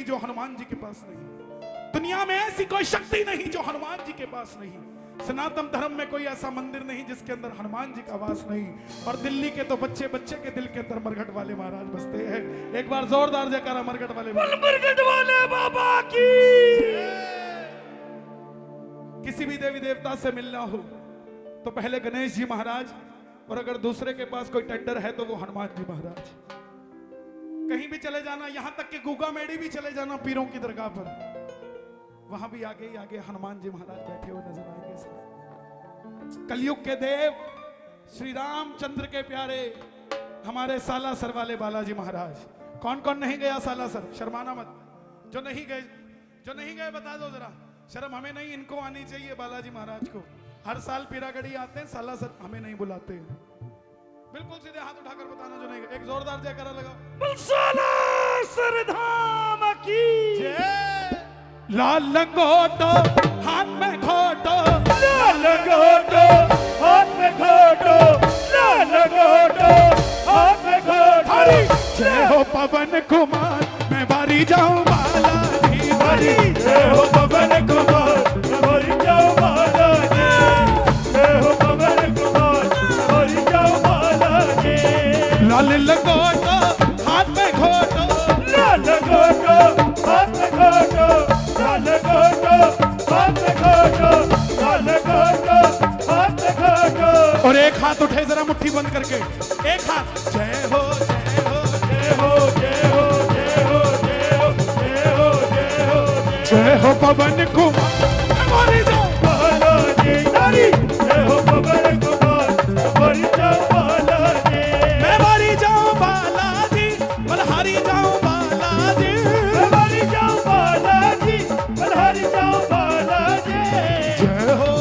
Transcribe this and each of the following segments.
जो हनुमान जी के पास नहीं। दुनिया में ऐसी कोई शक्ति नहीं जो हनुमान जी के पास नहीं। सनातन धर्म में कोई ऐसा मंदिर नहीं जिसके अंदर हनुमान जी का वास नहीं। और दिल्ली के तो बच्चे बच्चे के दिल के अंदर मरघट वाले महाराज बसते हैं। एक बार जोरदार जयकारा मरघट वाले बाबा की। किसी भी देवी देवता से मिलना हो तो पहले गणेश जी महाराज, और अगर दूसरे के पास कोई टेंडर है तो वो हनुमान जी महाराज। कहीं भी चले जाना, यहां तक कि गूगा मेड़ी भी चले जाना पीरों की दरगाह पर, वहां भी आगे ही आगे हनुमान जी महाराज बैठे हुए नजर आएंगे। कलयुग के देव श्री रामचंद्र के प्यारे हमारे सालासर वाले बालाजी महाराज। कौन कौन नहीं गया सालासर? शर्माना मत। जो नहीं गए बता दो जरा। शर्म हमें नहीं, इनको आनी चाहिए बालाजी महाराज को। हर साल पीरागढ़ी आते हैं, सालासर हमें नहीं बुलाते हैं। बिल्कुल सीधे हाथ उठाकर बताना जो नहीं गए। एक जोरदार जयकारा लगाओ। सालासर धाम की जय। लाल लंगोटो हाथ में घोटो, लाल लंगोटो हाथ में घोटो, लाल लंगोटो हाथ में घोटो। जय हो पवन कुमार मैं बारी जाऊं बालाजी बारी। जय हो पवन कुमार मैं बारी जाऊं बालाजी। जय हो पवन कुमार मैं बारी जाऊं बालाजी। लाल लंगोटो हाथ में घोटो, लाल लंगोटो हाथ में घोटो, लाल लंगोटो हाथ में घोटो, लाल लंगोटो हाथ में घोटो। और एक हाथ उठे जरा मुट्ठी बंद करके, एक हाथ। जय हो जय हो जय हो जय हो जय हो जय हो जय हो जय हो जय हो पवन कुमार मारी जाओ बालाजी नारी। जय हो पवन कुमार मारी जाओ बालाजी। मैं मारी जाऊं बालाजी बलहारी जाऊं बालाजी। मैं मारी जाऊं बालाजी बलहारी जाऊं बालाजी। जय हो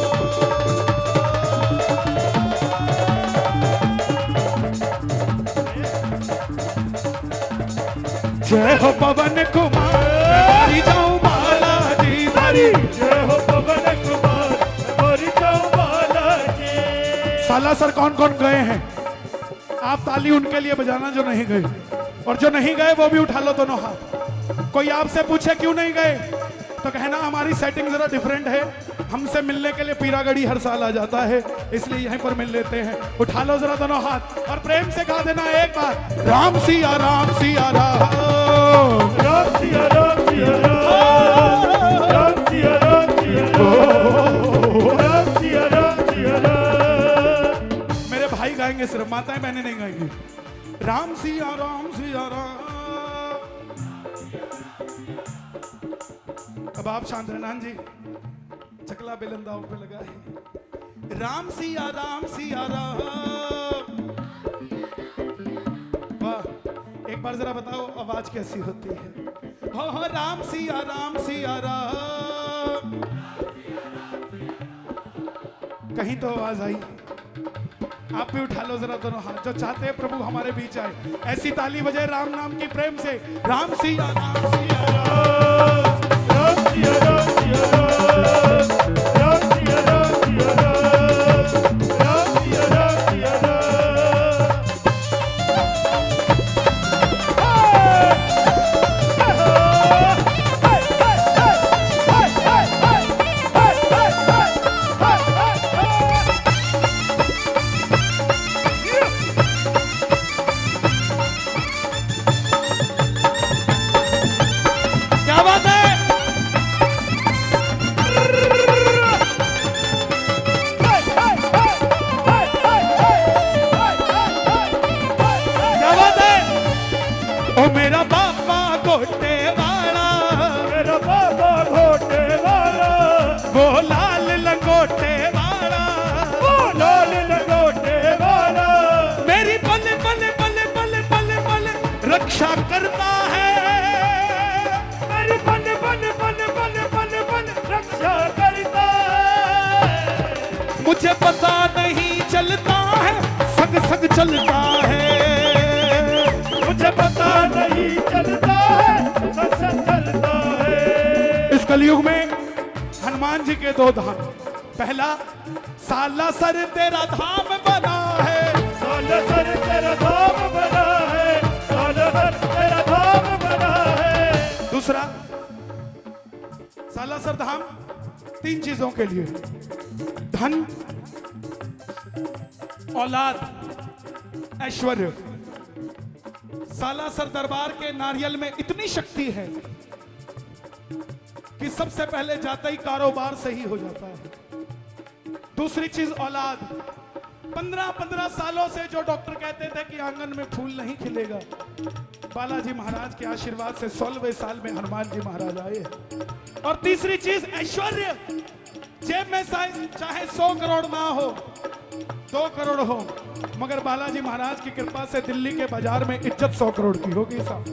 जय हो पवन कुमार मारी जाऊं बालाजी बारी। जय हो पवन कुमार मारी जाऊं बालाजी। सालासर कौन कौन गए हैं? आप ताली उनके लिए बजाना जो नहीं गए, और जो नहीं गए वो भी उठा लो दोनों हाथ। कोई आपसे पूछे क्यों नहीं गए तो कहना हमारी सेटिंग जरा डिफरेंट है। हमसे मिलने के लिए पीरागढ़ी हर साल आ जाता है, इसलिए यहीं पर मिल लेते हैं। उठा लो जरा दोनों हाथ और प्रेम से गा देना एक बार। राम सिया राम सिया राम, राम सिया राम सिया राम, राम सिया राम सिया राम, राम सिया राम सिया राम। मेरे भाई गाएंगे सिर्फ, माताएं बहनें नहीं गाएंगी। राम सिया राम सिया राम। अब आप शांत रहना जी, चकला बेलंदाओं पे लगा है। राम सिया राम वाह। एक बार जरा बताओ आवाज कैसी होती है। हो राम सिया राम कहीं तो आवाज आई। आप भी उठा लो जरा दोनों हाथ, जो चाहते हैं प्रभु हमारे बीच आए। ऐसी ताली बजाए राम नाम की प्रेम से। राम सिया राम राम सिया राम सिया राम, राम सिया राम सिया राम, राम सिया राम सिया राम। क्या बात है? ओ मेरा बाबा घोटे वाला, मेरा बाबा घोटे वाला, वो लाल लंगोटे वाला, वो लाल लंगोटे वाला, मेरी पल पल पल पल पल पल रक्षा करता है, मेरी पल पल पल पल पल पल रक्षा करता है। मुझे पता नहीं चलता है, संग संग चलता है, मुझे पता नहीं चलता है, सत्संग चलता है। इस कलयुग में हनुमान जी के दो धाम। पहला सालासर तेरा धाम बना है, सालासर तेरा धाम बना है, सालासर तेरा धाम बना है। दूसरा सालासर धाम 3 चीजों के लिए, धन, औलाद, ऐश्वर्य। सालासर दरबार के नारियल में इतनी शक्ति है कि सबसे पहले जाता ही कारोबार सही हो जाता है। दूसरी चीज औलाद। 15-15 सालों से जो डॉक्टर कहते थे कि आंगन में फूल नहीं खिलेगा, बालाजी महाराज के आशीर्वाद से 16वें साल में हनुमान जी महाराज आए। और तीसरी चीज ऐश्वर्य। जेब में चाहे 100 करोड़ ना हो, 2 करोड़ हो, मगर बालाजी महाराज की कृपा से दिल्ली के बाजार में इज्जत 100 करोड़ की होगी साहब।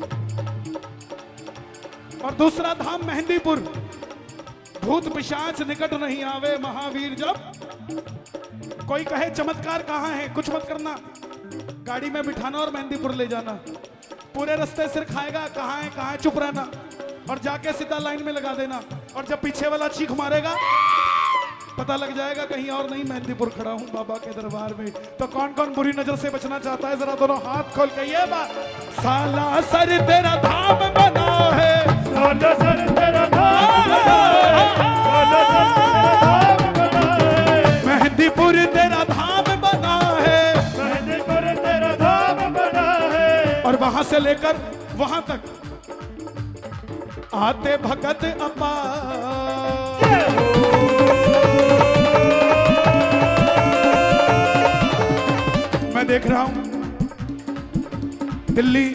और दूसरा धाम मेहंदीपुर। भूत पिशाच निकट नहीं आवे महावीर जब। कोई कहे चमत्कार कहां है, कुछ मत करना, गाड़ी में बिठाना और मेहंदीपुर ले जाना। पूरे रास्ते सिर खाएगा, कहां है, चुप रहना और जाके सीधा लाइन में लगा देना। और जब पीछे वाला चीख मारेगा पता लग जाएगा कहीं और नहीं, मेहंदीपुर खड़ा हूं बाबा के दरबार में। तो कौन कौन बुरी नजर से बचना चाहता है, जरा दोनों हाथ खोल के ये बात। सालासर तेरा धाम बना है, सालासर तेरा धाम बना है, सालासर तेरा धाम बना है। मेहंदीपुर तेरा धाम बना है, मेहंदीपुर तेरा धाम बना है। और वहां से लेकर वहां तक आते भगत अपार। मैं देख रहा हूं दिल्ली,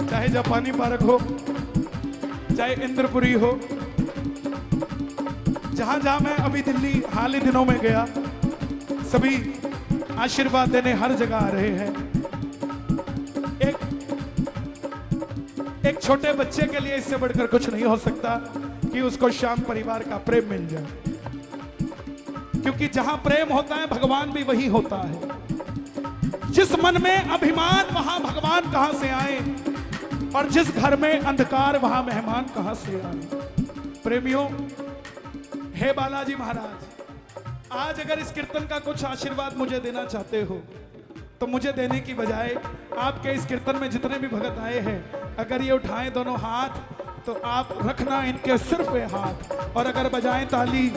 चाहे जापानी पार्क हो, चाहे इंद्रपुरी हो, जहां जहां मैं अभी दिल्ली हाल ही दिनों में गया, सभी आशीर्वाद देने हर जगह आ रहे हैं। एक छोटे बच्चे के लिए इससे बढ़कर कुछ नहीं हो सकता कि उसको श्याम परिवार का प्रेम मिल जाए, क्योंकि जहां प्रेम होता है भगवान भी वही होता है। जिस मन में अभिमान वहां भगवान कहां से आए, और जिस घर में अंधकार वहां मेहमान कहां से आए। प्रेमियों, हे बालाजी महाराज, आज अगर इस कीर्तन का कुछ आशीर्वाद मुझे देना चाहते हो तो मुझे देने की बजाय आपके इस कीर्तन में जितने भी भगत आए हैं, अगर ये उठाएं दोनों हाथ तो आप रखना इनके सिर पे हाथ, और अगर बजाएं ताली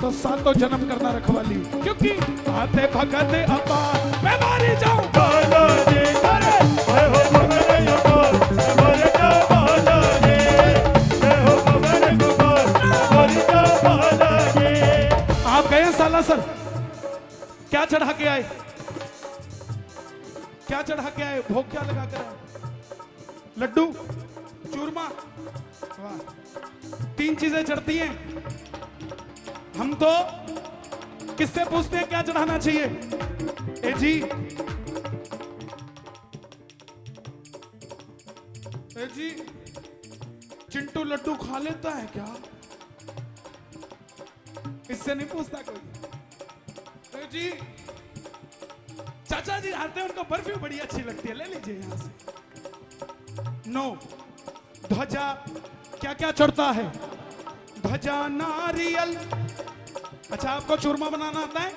तो 7 जन्म करना रखवाली, क्योंकि आते भगत अपा मैं मारी जाऊं बालाजी करे, मैं हो भगत गोपाल, मैं मारी जाऊं बालाजी, मैं हो भगत गोपाल, मैं मारी जाऊं बालाजी। आप गए सालासर, क्या चढ़ा के आए, क्या चढ़ा के आए, भोग क्या लगा कर आए? लड्डू, चूरमा, वाह, 3 चीजें चढ़ती हैं। हम तो किससे पूछते हैं क्या चढ़ाना चाहिए? ए जी, ए जी, चिंटू लड्डू खा लेता है क्या? इससे नहीं पूछता कोई। ए जी, चाचा जी आते हैं, उनको बर्फी बड़ी अच्छी लगती है, ले लीजिए यहां से। नो, ध्वजा क्या क्या चढ़ता है? ध्वजा, नारियल। अच्छा, आपको चूरमा बनाना आता है?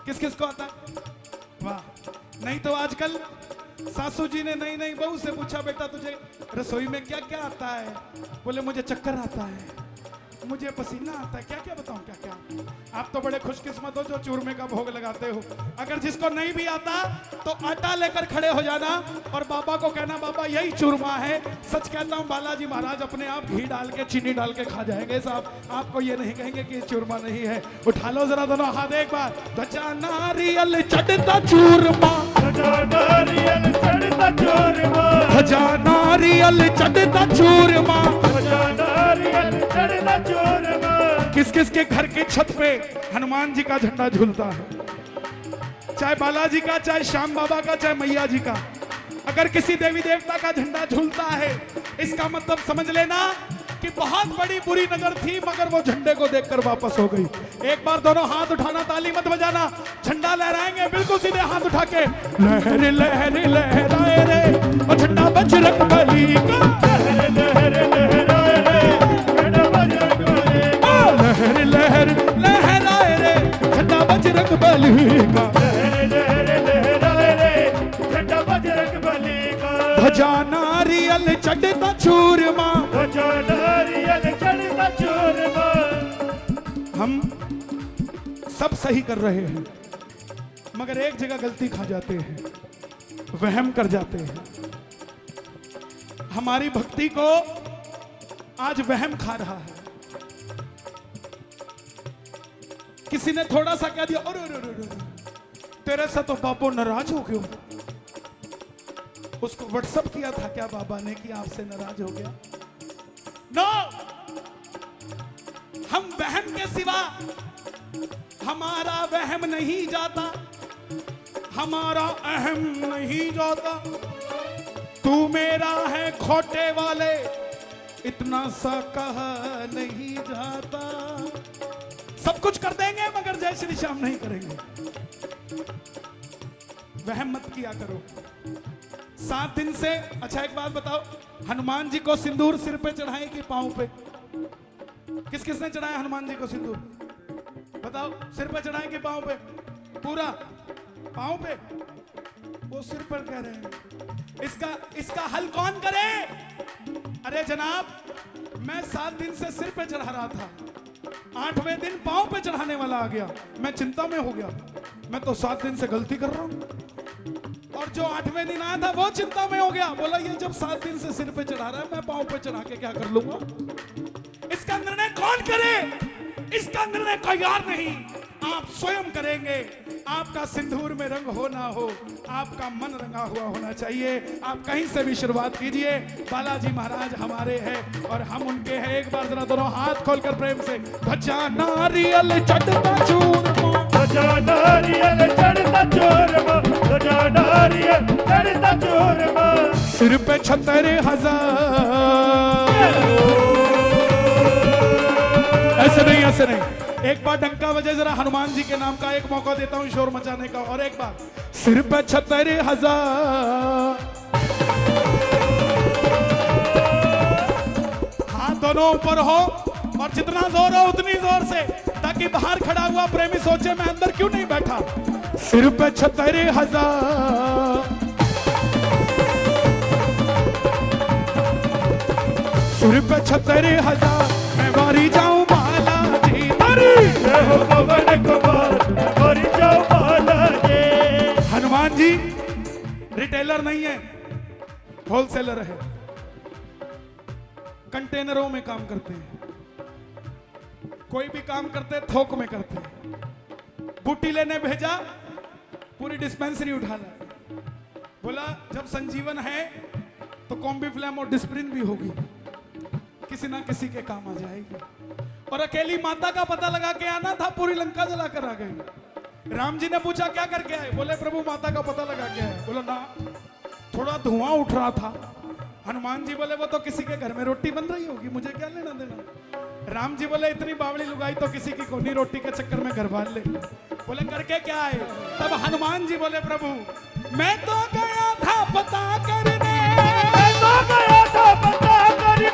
किस किस को आता है? वाह। नहीं तो आजकल सासू जी ने नई नई बहू से पूछा, बेटा तुझे रसोई में क्या क्या आता है? बोले मुझे चक्कर आता है, मुझे पसीना आता है, क्या क्या बताऊं क्या क्या। आप तो बड़े खुशकिस्मत हो जो चूरमे का भोग लगाते हो। अगर जिसको नहीं भी आता तो आटा लेकर खड़े हो जाना और बाबा को कहना, बाबा यही चूरमा है। सच कहता हूं, बालाजी महाराज अपने आप घी डाल के, चीनी डाल के खा जाएंगे साहब, आपको ये नहीं कहेंगे कि चूरमा नहीं है। उठा लो जरा दोनों हाथ एक बार। ध्वजा, नारियल चढ़ता चूरमा, ध्वजा, नारियल चढ़ता चूरमा, ध्वजा, नारियल चढ़ता चूरमा, ध्वजा, नारियल चढ़ता चूरमा। किस किस के घर की छत पे हनुमान जी का झंडा झूलता है? चाहे बालाजी का, चाहे श्याम बाबा का, चाहे मैया जी का। अगर किसी देवी देवता का झंडा झूलता है, इसका मतलब समझ लेना कि बहुत बड़ी बुरी नजर थी, मगर वो झंडे को देखकर वापस हो गई। एक बार दोनों हाथ उठाना, ताली मत बजाना, झंडा लहराएंगे बिल्कुल सीधे हाथ उठा के। लहर लहर लहराए रे और झंडा बजरंग बली का, लहर लहर लहराए रे झंडा बजरंग बली का, लहर लहर लहराए रे झंडा बजरंग बली का, लहर लहर लहराए रे झंडा बजरंग बली का। ध्वजा, नारियल चढ़ता चूरमा, ध्वजा, नारियल चढ़ता चूरमा, हम सब सही कर रहे हैं, मगर एक जगह गलती खा जाते हैं, वहम कर जाते हैं। हमारी भक्ति को आज वहम खा रहा है। किसी ने थोड़ा सा कह दिया, अरे तेरे से तो बाबू नाराज हो गया। उसको व्हाट्सएप किया था क्या बाबा ने कि आपसे नाराज हो गया? नो, हम वहम के सिवा हमारा वहम नहीं जाता, हमारा अहम नहीं जाता। तू मेरा है खोटे वाले, इतना सा कहा नहीं जाता। सब कुछ कर देंगे मगर जय श्री श्याम नहीं करेंगे। वहम मत किया करो। 7 दिन से, अच्छा एक बात बताओ, हनुमान जी को सिंदूर सिर पे चढ़ाए कि पांव पे? किस किसने चढ़ाया हनुमान जी को सिंदूर? बताओ, सिर पे चढ़ाए कि पांव पे? पूरा पांव पे। वो सिर पर कह रहे हैं। इसका हल कौन करे? अरे जनाब, मैं 7 दिन से सिर पे चढ़ा रहा था, 8वें दिन पांव पे चढ़ाने वाला आ गया, मैं चिंता में हो गया। मैं तो 7 दिन से गलती कर रहा हूं। और जो 8वें दिन आया था वो चिंता में हो गया, बोला ये जब 7 दिन से सिर पे चढ़ा रहा है, मैं पांव पे चढ़ा के क्या कर लूंगा? इसका निर्णय कौन करे? इसका निर्णय कोई और नहीं, आप स्वयं करेंगे। आपका सिंदूर में रंग हो ना हो, आपका मन रंगा हुआ होना चाहिए। आप कहीं से भी शुरुआत कीजिए। बालाजी महाराज हमारे हैं और हम उनके हैं। एक बार जरा दोनों हाथ खोलकर प्रेम से, भजा नारियल चढ़ता चूरमा, भजा नारियल चढ़ता चूरमा, भजा नारियल चढ़ता चूरमा, सिर पे 76,000। ऐसे नहीं, ऐसे नहीं। एक बार डंका बजे जरा हनुमान जी के नाम का, एक मौका देता हूं शोर मचाने का। और एक बार, सिर पे 76,000। हाथ दोनों ऊपर हो और जितना जोर हो उतनी जोर से, ताकि बाहर खड़ा हुआ प्रेमी सोचे मैं अंदर क्यों नहीं बैठा। सिर पे 76,000, सिर पे 76,000, मैं बारी जाऊं बालाजी, हो पवन कुमार, बारी जाऊं बालाजी। हनुमान जी रिटेलर नहीं है, होलसेलर है। कंटेनरों में काम करते हैं, कोई भी काम करते थोक में करते हैं। बूटी लेने भेजा, पूरी डिस्पेंसरी उठा ला। बोला जब संजीवन है तो कॉम्बीफ्लैम और डिस्प्रिन भी होगी, किसी ना किसी के काम आ जाएगी। और अकेली माता का पता लगा के आना था, पूरी लंका जलाकर आ गई। राम जी ने पूछा क्या करके आए? बोले प्रभु माता का पता लगा के आए। बोला ना, थोड़ा धुआं उठ रहा था। हनुमान जी बोले वो तो किसी के घर में रोटी बन रही होगी, मुझे क्या लेना देना। राम जी बोले इतनी बावड़ी लुगाई तो किसी की कोनी रोटी के चक्कर में घर बांध ले। बोले करके क्या आए? तब हनुमान जी बोले प्रभु मैं तो गया था पता करने, मैं तो गया था पता करने,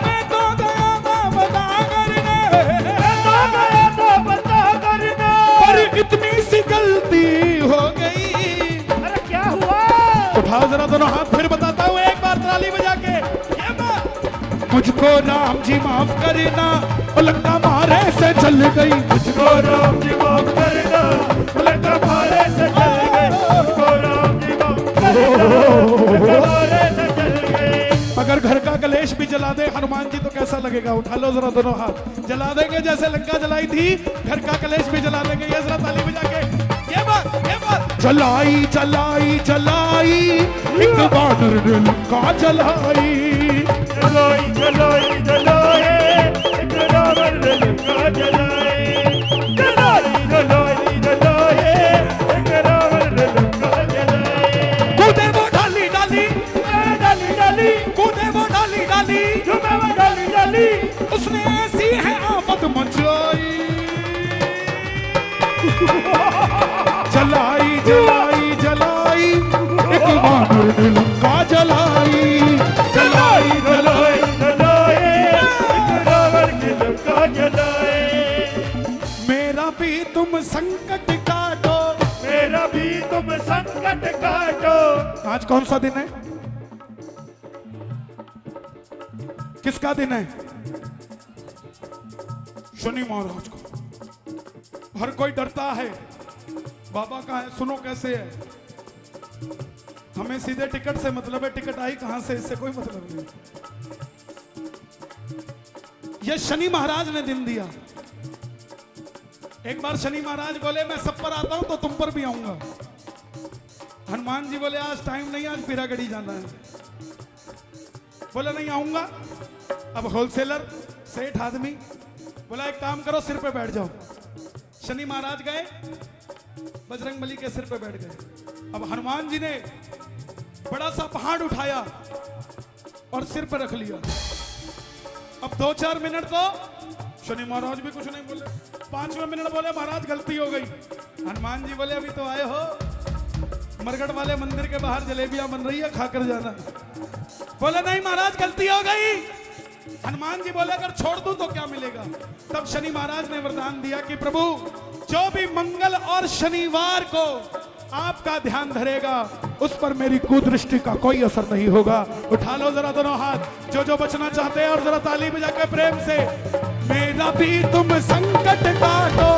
मैं तो गया था पता करने, मैं तो गया था पता करने, पर इतनी सी गलती हो गई। अरे क्या हुआ? उठाओ जरा दोनों हाथ, फिर बताता हूँ एक बार ताली बजा के। ये बात मुझको राम जी माफ करना, लंका मारे से चल गई। मुझको राम जी माफ करना, लंका मारे से चल गई। मुझको राम जी माफ करना, लंका मारे से चल गई। अगर घर का कलेश भी जला दे हनुमान जी तो कैसा लगेगा? उठा लो जरा दोनों हाथ। जला देंगे जैसे लंका जलाई थी, घर का कलेश भी जला देंगे। ये जरा ताली बजा के, ये बात जलाई जलाई जलाई, एक बानर ने लंका जलाई। जलाई जलाई जलाई, एक रावण ने लंका जलाई। जलाई जलाई जलाई, एक रावण ने लंका जलाई। कूदे वो डाली डाली, डाली डाली, कूदे वो डाली डाली, झूमे वो डाली डाली, उसने ऐसी है आफत मचाई। जलाई जलाई जलाई, एक बानर ने लंका जलाई। जलाई जलाई जलाई, एक रावण ने लंका जलाई। मेरा भी तुम संकट काटो, मेरा भी तुम संकट काटो। आज कौन सा दिन है? किसका दिन है? शनि महाराज को। हर कोई डरता है बाबा कहाँ है, सुनो कैसे है। हमें सीधे टिकट से मतलब है, टिकट आई कहां से इससे कोई मतलब नहीं। यह शनि महाराज ने दिन दिया। एक बार शनि महाराज बोले मैं सब पर आता हूं तो तुम पर भी आऊंगा। हनुमान जी बोले आज टाइम नहीं, आज पीरागढ़ी जाना है। बोले नहीं आऊंगा। अब होलसेलर सेठ आदमी बोला एक काम करो सिर पे बैठ जाओ। शनि महाराज गए बजरंगबली के सिर पे बैठ गए। अब हनुमान जी ने बड़ा सा पहाड़ उठाया और सिर पे रख लिया। अब 2-4 मिनट तो शनि महाराज भी कुछ नहीं बोले। 5वें मिनट बोले महाराज गलती हो गई। हनुमान जी बोले अभी तो आए हो, मरगढ़ वाले मंदिर के बाहर जलेबियां बन रही है, खाकर जाना। बोले नहीं महाराज गलती हो गई। हनुमान जी बोले अगर छोड़ दूं तो क्या मिलेगा। तब शनि महाराज ने वरदान दिया कि प्रभु जो भी मंगल और शनिवार को आपका ध्यान धरेगा उस पर मेरी कुदृष्टि का कोई असर नहीं होगा। उठा लो जरा दोनों हाथ जो जो बचना चाहते हैं और जरा ताली बजा के प्रेम से। मेरा भी तुम संकट काटो,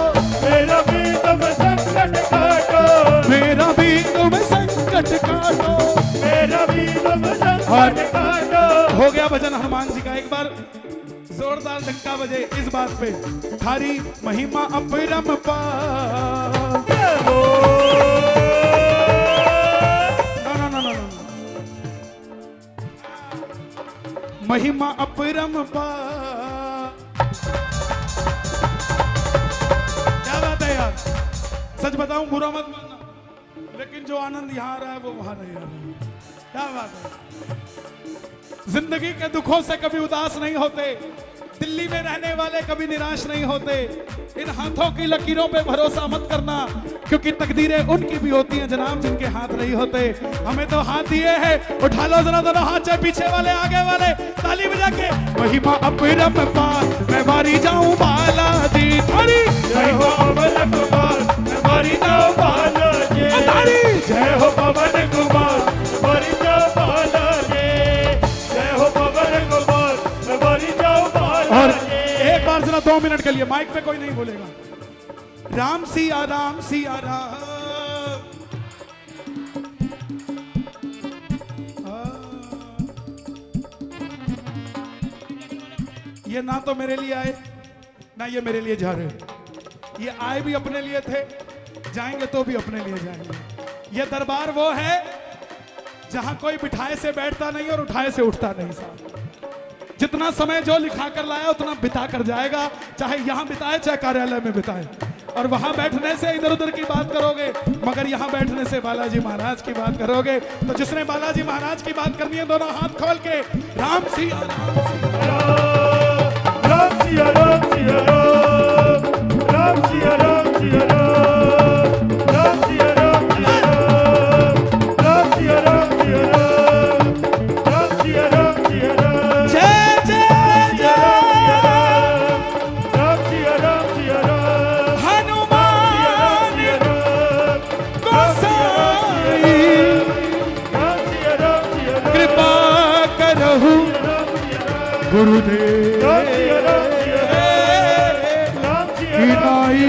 मेरा भी तुम संकट काटो, मेरा भी तुम संकट काटो, मेरा भी तुम संकट काटो। हो गया भजन हनुमान जी का। एक बार जोरदार डंका बजे इस बात पे। थारी महिमा अपरम पार। महिमा अपरम पार। क्या बात है यार, सच बताऊं बुरा मत मानना, लेकिन जो आनंद यहाँ आ रहा है वो वहां नहीं आ रहा। क्या बात है। जिंदगी के दुखों से कभी उदास नहीं होते, दिल्ली में रहने वाले कभी निराश नहीं होते। इन हाथों की लकीरों पे भरोसा मत करना, क्योंकि तकदीरें उनकी भी होती हैं जनाब जिनके हाथ नहीं होते। हमें तो हाथ दिए हैं। उठा लो जरा दोनों हाथ, चाहे पीछे वाले आगे वाले, ताली बजा के। महिमा अपरम पार मैं बारी जाऊं बालाजी थारी, महिमा अपरम पार मैं बारी जाऊं बालाजी थारी। जय हो पवन कुमार बारी जाऊं बालाजी, जय हो पवन कुमार मैं बारी जाऊं बालाजी। और एक बार जरा 2 मिनट के लिए माइक पे कोई नहीं बोलेगा। राम सिया राम सिया राम। ये ना तो मेरे लिए आए ना ये मेरे लिए जा रहे। ये आए भी अपने लिए थे, जाएंगे तो भी अपने लिए जाएंगे। ये दरबार वो है जहां कोई बिठाए से बैठता नहीं और उठाए से उठता नहीं। साहब जितना समय जो लिखा कर लाया उतना बिता कर जाएगा, चाहे यहां बिताए चाहे कार्यालय में बिताए। और वहां बैठने से इधर उधर की बात करोगे, मगर यहां बैठने से बालाजी महाराज की बात करोगे। तो जिसने बालाजी महाराज की बात करनी है दोनों हाथ खोल के राम सिया राम सिया राम सिया राम, राम सिया राम सिया राम, राम सिया राम सिया राम, राम सिया राम सिया राम, राम सिया राम सिया राम। जय जय जय राम सिया राम सिया राम, हनुमान गोसाई राम सिया राम सिया राम, कृपा करहु गुरुदेव राम सिया राम सिया राम, राम सिया राम सिया राम। नाई